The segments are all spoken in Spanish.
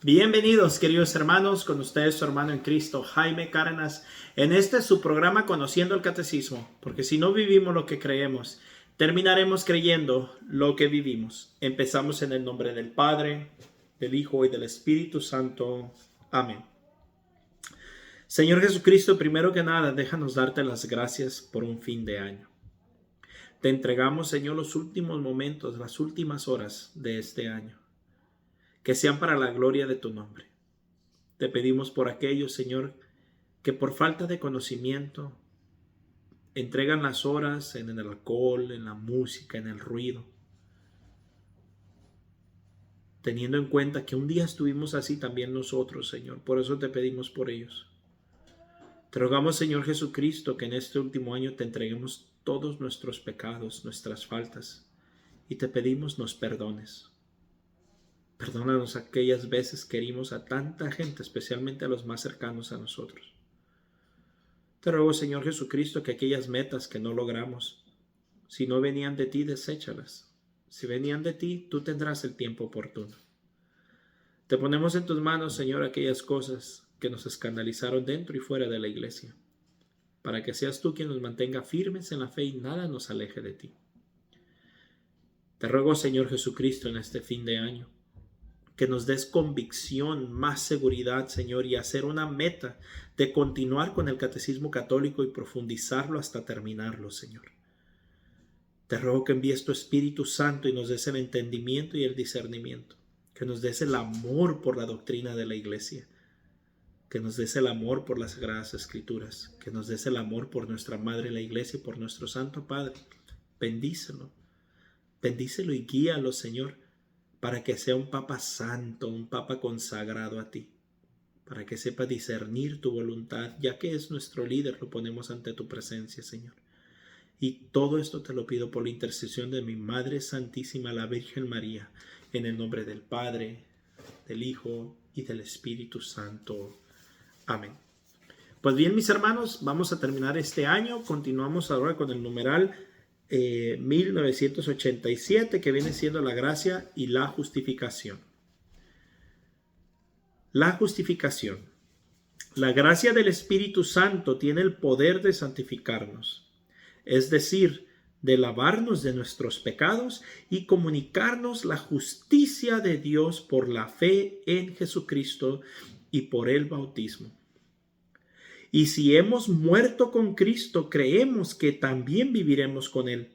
Bienvenidos, queridos hermanos, con ustedes su hermano en Cristo, Jaime Cárdenas, en este su programa Conociendo el Catecismo, porque si no vivimos lo que creemos, terminaremos creyendo lo que vivimos. Empezamos en el nombre del Padre, del Hijo y del Espíritu Santo. Amén. Señor Jesucristo, primero que nada, déjanos darte las gracias por un fin de año. Te entregamos, Señor, los últimos momentos, las últimas horas de este año, que sean para la gloria de tu nombre. Te pedimos por aquellos, Señor, que por falta de conocimiento entregan las horas en el alcohol, en la música, en el ruido, teniendo en cuenta que un día estuvimos así también nosotros, Señor. Por eso te pedimos por ellos. Te rogamos, Señor Jesucristo, que en este último año te entreguemos todos nuestros pecados, nuestras faltas, y te pedimos nos perdones. Perdónanos aquellas veces que herimos a tanta gente, especialmente a los más cercanos a nosotros. Te ruego, Señor Jesucristo, que aquellas metas que no logramos, si no venían de ti, deséchalas. Si venían de ti, tú tendrás el tiempo oportuno. Te ponemos en tus manos, Señor, aquellas cosas que nos escandalizaron dentro y fuera de la iglesia, para que seas tú quien nos mantenga firmes en la fe y nada nos aleje de ti. Te ruego, Señor Jesucristo, en este fin de año, que nos des convicción, más seguridad, Señor, y hacer una meta de continuar con el catecismo católico y profundizarlo hasta terminarlo, Señor. Te ruego que envíes tu Espíritu Santo y nos des el entendimiento y el discernimiento, que nos des el amor por la doctrina de la Iglesia, que nos des el amor por las Sagradas Escrituras, que nos des el amor por nuestra Madre la Iglesia y por nuestro Santo Padre. Bendícelo, bendícelo y guíalo, Señor, para que sea un Papa santo, un Papa consagrado a ti, para que sepa discernir tu voluntad, ya que es nuestro líder, lo ponemos ante tu presencia, Señor. Y todo esto te lo pido por la intercesión de mi Madre Santísima, la Virgen María, en el nombre del Padre, del Hijo y del Espíritu Santo. Amén. Pues bien, mis hermanos, vamos a terminar este año. Continuamos ahora con el numeral 1987, que viene siendo la gracia y la justificación. La justificación. La gracia del Espíritu Santo tiene el poder de santificarnos, es decir, de lavarnos de nuestros pecados y comunicarnos la justicia de Dios por la fe en Jesucristo y por el bautismo. Y si hemos muerto con Cristo, creemos que también viviremos con Él,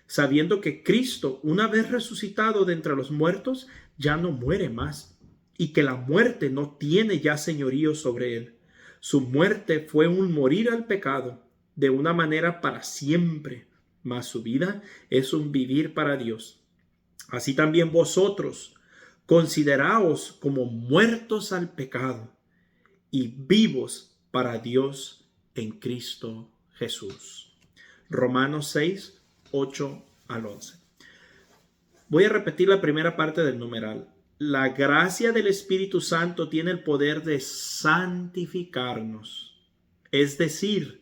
sabiendo que Cristo, una vez resucitado de entre los muertos, ya no muere más, y que la muerte no tiene ya señorío sobre Él. Su muerte fue un morir al pecado, de una manera para siempre, mas su vida es un vivir para Dios. Así también vosotros, consideraos como muertos al pecado y vivos para Dios en Cristo Jesús. Romanos 6, 8 al 11. Voy a repetir la primera parte del numeral. La gracia del Espíritu Santo tiene el poder de santificarnos, es decir,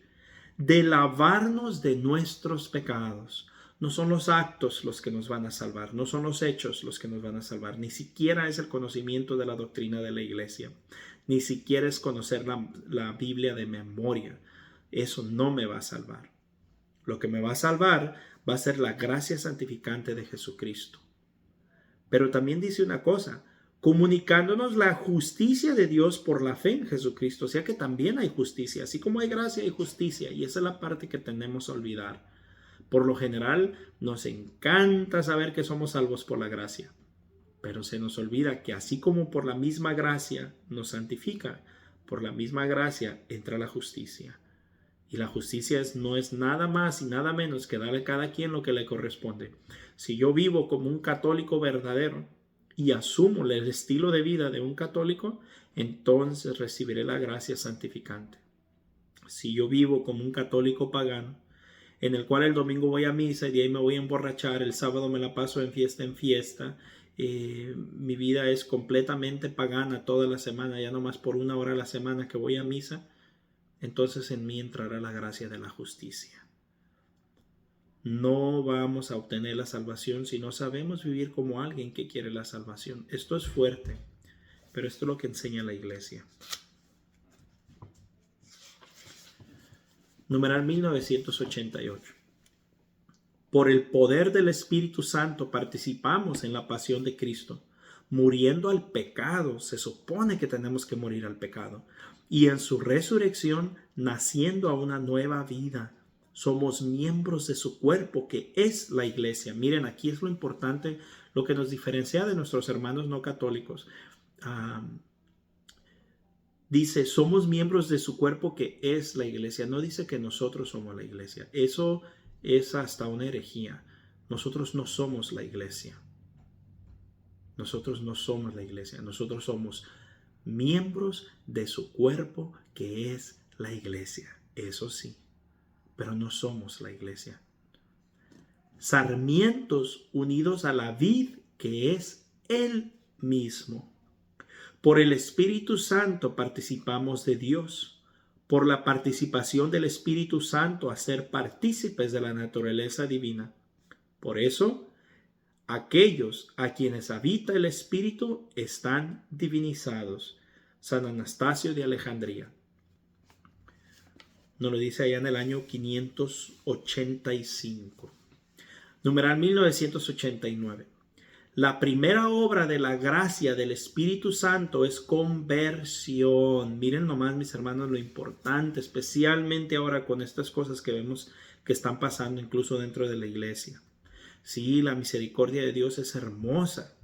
de lavarnos de nuestros pecados. No son los actos los que nos van a salvar, no son los hechos los que nos van a salvar, ni siquiera es el conocimiento de la doctrina de la iglesia, ni siquiera es conocer la Biblia de memoria. Eso no me va a salvar. Lo que me va a salvar va a ser la gracia santificante de Jesucristo. Pero también dice una cosa, comunicándonos la justicia de Dios por la fe en Jesucristo. O sea que también hay justicia, así como hay gracia hay justicia. Y esa es la parte que tenemos a olvidar. Por lo general nos encanta saber que somos salvos por la gracia. Pero se nos olvida que así como por la misma gracia nos santifica, por la misma gracia entra la justicia. Y la justicia no es nada más y nada menos que darle a cada quien lo que le corresponde. Si yo vivo como un católico verdadero y asumo el estilo de vida de un católico, entonces recibiré la gracia santificante. Si yo vivo como un católico pagano, en el cual el domingo voy a misa y de ahí me voy a emborrachar, el sábado me la paso en fiesta, mi vida es completamente pagana toda la semana, ya nomás por una hora a la semana que voy a misa, entonces en mí entrará la gracia de la justicia. No vamos a obtener la salvación si no sabemos vivir como alguien que quiere la salvación. Esto es fuerte. pero esto es lo que enseña la iglesia. Numeral 1988. Por el poder del Espíritu Santo participamos en la pasión de Cristo, muriendo al pecado. Se supone que tenemos que morir al pecado. Y en su resurrección, naciendo a una nueva vida. Somos miembros de su cuerpo, que es la iglesia. Miren, aquí es lo importante, lo que nos diferencia de nuestros hermanos no católicos. Dice, somos miembros de su cuerpo, que es la iglesia. No dice que nosotros somos la iglesia. Eso es hasta una herejía. Nosotros no somos la iglesia. Nosotros no somos la iglesia. Nosotros somos miembros de su cuerpo, que es la iglesia. Eso sí, pero no somos la iglesia. Sarmientos unidos a la vid, que es Él mismo. Por el Espíritu Santo participamos de Dios. Por la participación del Espíritu Santo a ser partícipes de la naturaleza divina. Por eso, aquellos a quienes habita el Espíritu están divinizados. San Anastasio de Alejandría. Nos lo dice allá en el año 585. Numeral 1989. La primera obra de la gracia del Espíritu Santo es conversión. Miren nomás, mis hermanos, lo importante, especialmente ahora con estas cosas que vemos que están pasando incluso dentro de la iglesia. Sí, la misericordia de Dios es hermosa,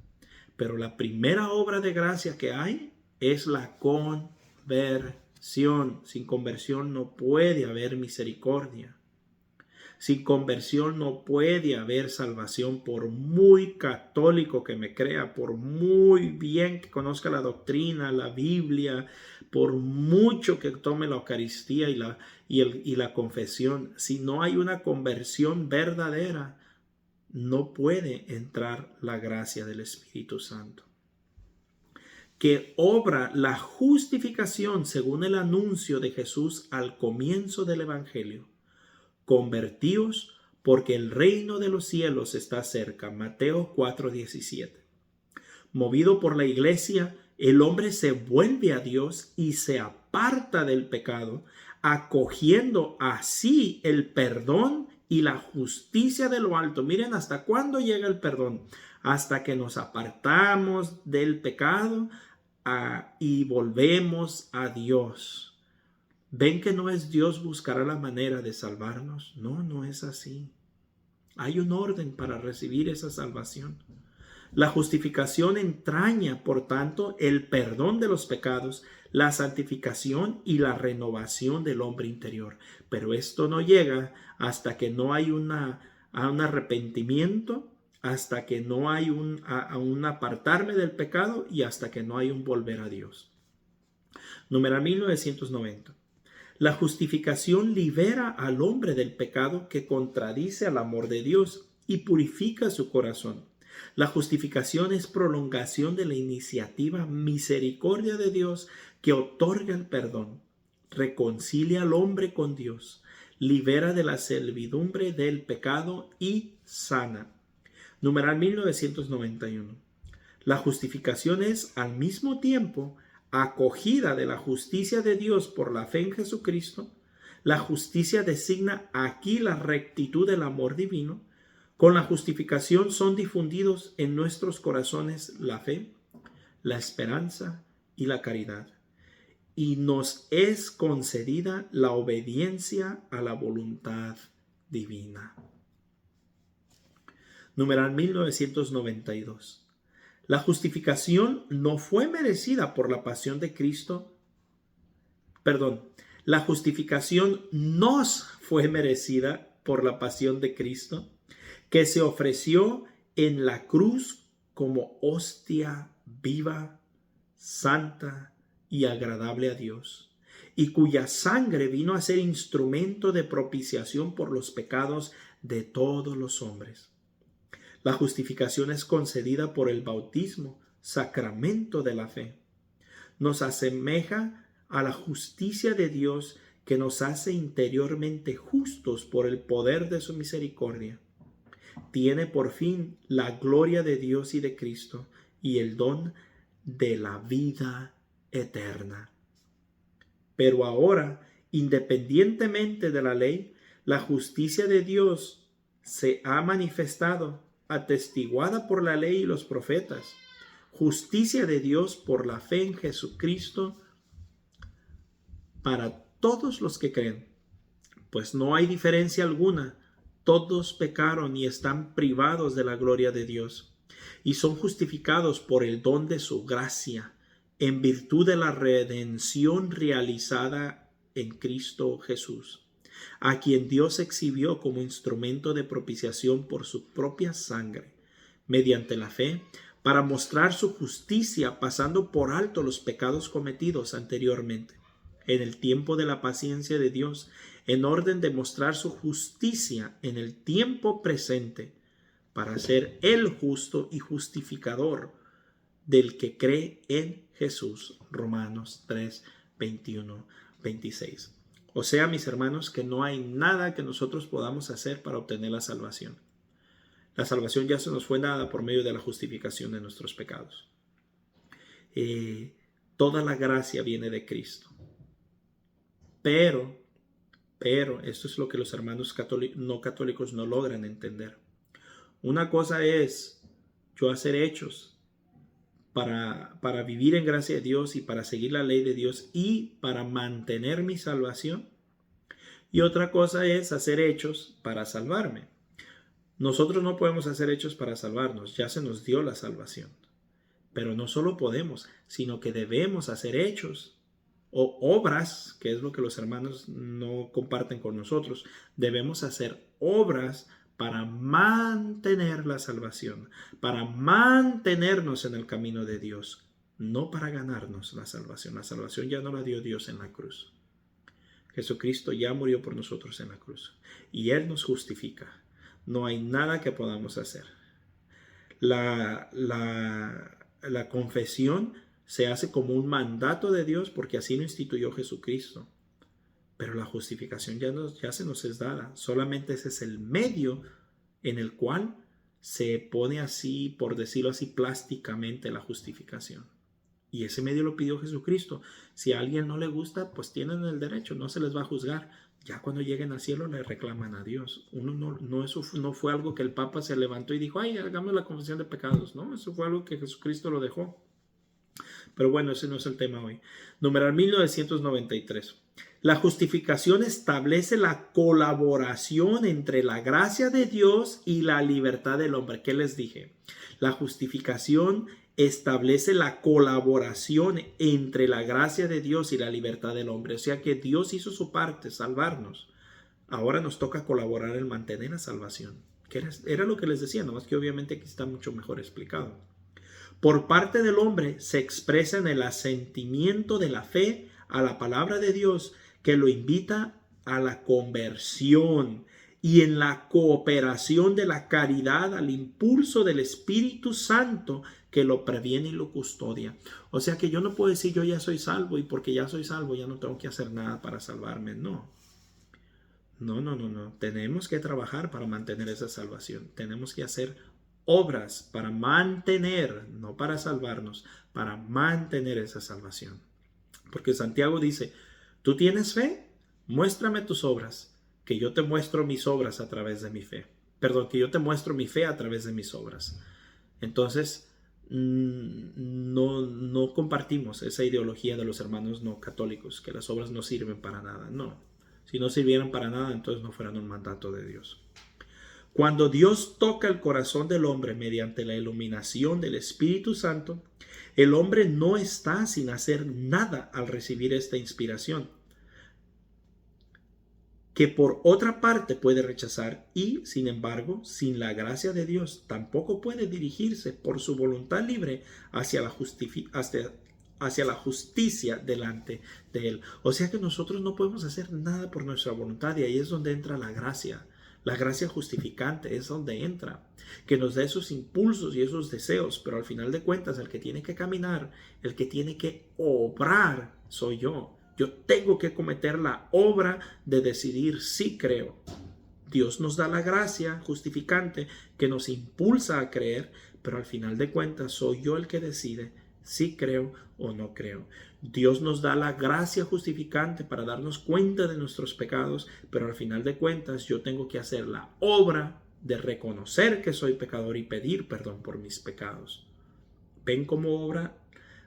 pero la primera obra de gracia que hay es la conversión. Sin conversión no puede haber misericordia. Sin conversión no puede haber salvación, por muy católico que me crea, por muy bien que conozca la doctrina, la Biblia, por mucho que tome la Eucaristía y la confesión. Si no hay una conversión verdadera, no puede entrar la gracia del Espíritu Santo, que obra la justificación según el anuncio de Jesús al comienzo del Evangelio. Convertíos, porque el reino de los cielos está cerca. Mateo 4:17. Movido por la iglesia, el hombre se vuelve a Dios y se aparta del pecado, acogiendo así el perdón y la justicia de lo alto. Miren hasta cuándo llega el perdón. Hasta que nos apartamos del pecado y volvemos a Dios. ¿Ven que no es Dios buscará la manera de salvarnos? No, no es así. Hay un orden para recibir esa salvación. La justificación entraña, por tanto, el perdón de los pecados, la santificación y la renovación del hombre interior. Pero esto no llega hasta que no hay un arrepentimiento, hasta que no hay un apartarme del pecado y hasta que no hay un volver a Dios. Numeral 1990. La justificación libera al hombre del pecado que contradice al amor de Dios y purifica su corazón. La justificación es prolongación de la iniciativa misericordia de Dios que otorga el perdón, reconcilia al hombre con Dios, libera de la servidumbre del pecado y sana. Numeral 1991. La justificación es al mismo tiempo acogida de la justicia de Dios por la fe en Jesucristo. La justicia designa aquí la rectitud del amor divino. Con la justificación son difundidos en nuestros corazones la fe, la esperanza y la caridad. Y nos es concedida la obediencia a la voluntad divina. Numeral 1992. La justificación no fue merecida por la pasión de Cristo. La justificación nos fue merecida por la pasión de Cristo, que se ofreció en la cruz como hostia viva, santa y agradable a Dios, y cuya sangre vino a ser instrumento de propiciación por los pecados de todos los hombres. La justificación es concedida por el bautismo, sacramento de la fe. Nos asemeja a la justicia de Dios, que nos hace interiormente justos por el poder de su misericordia. Tiene por fin la gloria de Dios y de Cristo y el don de la vida eterna. Pero ahora, independientemente de la ley, la justicia de Dios se ha manifestado, atestiguada por la ley y los profetas. Justicia de Dios por la fe en Jesucristo para todos los que creen, pues no hay diferencia alguna. Todos pecaron y están privados de la gloria de Dios, y son justificados por el don de su gracia, en virtud de la redención realizada en Cristo Jesús, a quien Dios exhibió como instrumento de propiciación por su propia sangre, mediante la fe, para mostrar su justicia, pasando por alto los pecados cometidos anteriormente, en el tiempo de la paciencia de Dios, en orden de mostrar su justicia en el tiempo presente, para ser el justo y justificador del que cree en Jesús. Romanos 3, 21, 26. O sea, mis hermanos, que no hay nada que nosotros podamos hacer para obtener la salvación. La salvación ya se nos fue dada por medio de la justificación de nuestros pecados. Toda la gracia viene de Cristo. Pero, esto es lo que los hermanos no católicos no logran entender. Una cosa es yo hacer hechos para vivir en gracia de Dios y para seguir la ley de Dios y para mantener mi salvación. Y otra cosa es hacer hechos para salvarme. Nosotros no podemos hacer hechos para salvarnos, ya se nos dio la salvación. Pero no solo podemos, sino que debemos hacer hechos o obras, que es lo que los hermanos no comparten con nosotros. Debemos hacer obras para mantener la salvación, para mantenernos en el camino de Dios, no para ganarnos la salvación. La salvación ya no la dio Dios en la cruz. Jesucristo ya murió por nosotros en la cruz y Él nos justifica. No hay nada que podamos hacer. La confesión se hace como un mandato de Dios porque así lo instituyó Jesucristo. Pero la justificación ya se nos es dada. Solamente ese es el medio en el cual se pone así, por decirlo así, plásticamente la justificación. Y ese medio lo pidió Jesucristo. Si a alguien no le gusta, pues tienen el derecho, no se les va a juzgar. Ya cuando lleguen al cielo le reclaman a Dios. Eso no fue algo que el Papa se levantó y dijo, ay, hagamos la confesión de pecados. No, eso fue algo que Jesucristo lo dejó. Pero bueno, ese no es el tema hoy. Numeral 1993. La justificación establece la colaboración entre la gracia de Dios y la libertad del hombre. ¿Qué les dije? La justificación establece la colaboración entre la gracia de Dios y la libertad del hombre. O sea que Dios hizo su parte, salvarnos. Ahora nos toca colaborar en mantener la salvación. Que era lo que les decía, nomás que obviamente aquí está mucho mejor explicado. Por parte del hombre se expresa en el asentimiento de la fe a la palabra de Dios que lo invita a la conversión y en la cooperación de la caridad al impulso del Espíritu Santo que lo previene y lo custodia. O sea que yo no puedo decir yo ya soy salvo y porque ya soy salvo ya no tengo que hacer nada para salvarme. No. Tenemos que trabajar para mantener esa salvación. Tenemos que hacer obras para mantener, no para salvarnos, para mantener esa salvación. Porque Santiago dice, ¿tú tienes fe? Muéstrame tus obras, que yo te muestro mis obras a través de mi fe. Perdón, que yo te muestro mi fe a través de mis obras. Entonces, no compartimos esa ideología de los hermanos no católicos, que las obras no sirven para nada. No, si no sirvieran para nada, entonces no fueran un mandato de Dios. Cuando Dios toca el corazón del hombre mediante la iluminación del Espíritu Santo, el hombre no está sin hacer nada al recibir esta inspiración, que por otra parte puede rechazar y, sin embargo, sin la gracia de Dios, tampoco puede dirigirse por su voluntad libre hacia la justicia delante de Él. O sea que nosotros no podemos hacer nada por nuestra voluntad y ahí es donde entra la gracia. La gracia justificante es donde entra, que nos da esos impulsos y esos deseos, pero al final de cuentas el que tiene que caminar, el que tiene que obrar soy yo. Yo tengo que cometer la obra de decidir si creo. Dios nos da la gracia justificante que nos impulsa a creer, pero al final de cuentas soy yo el que decide si creo o no creo. Dios nos da la gracia justificante para darnos cuenta de nuestros pecados, pero al final de cuentas yo tengo que hacer la obra de reconocer que soy pecador y pedir perdón por mis pecados. ¿Ven cómo obra,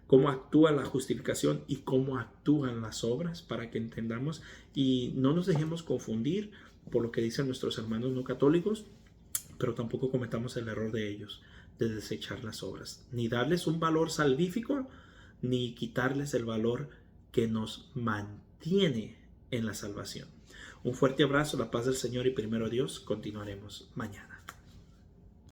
cómo actúa la justificación y cómo actúan las obras para que entendamos y no nos dejemos confundir por lo que dicen nuestros hermanos no católicos, pero tampoco cometamos el error de ellos de desechar las obras, ni darles un valor salvífico, ni quitarles el valor que nos mantiene en la salvación. Un fuerte abrazo, la paz del Señor y primero Dios, continuaremos mañana.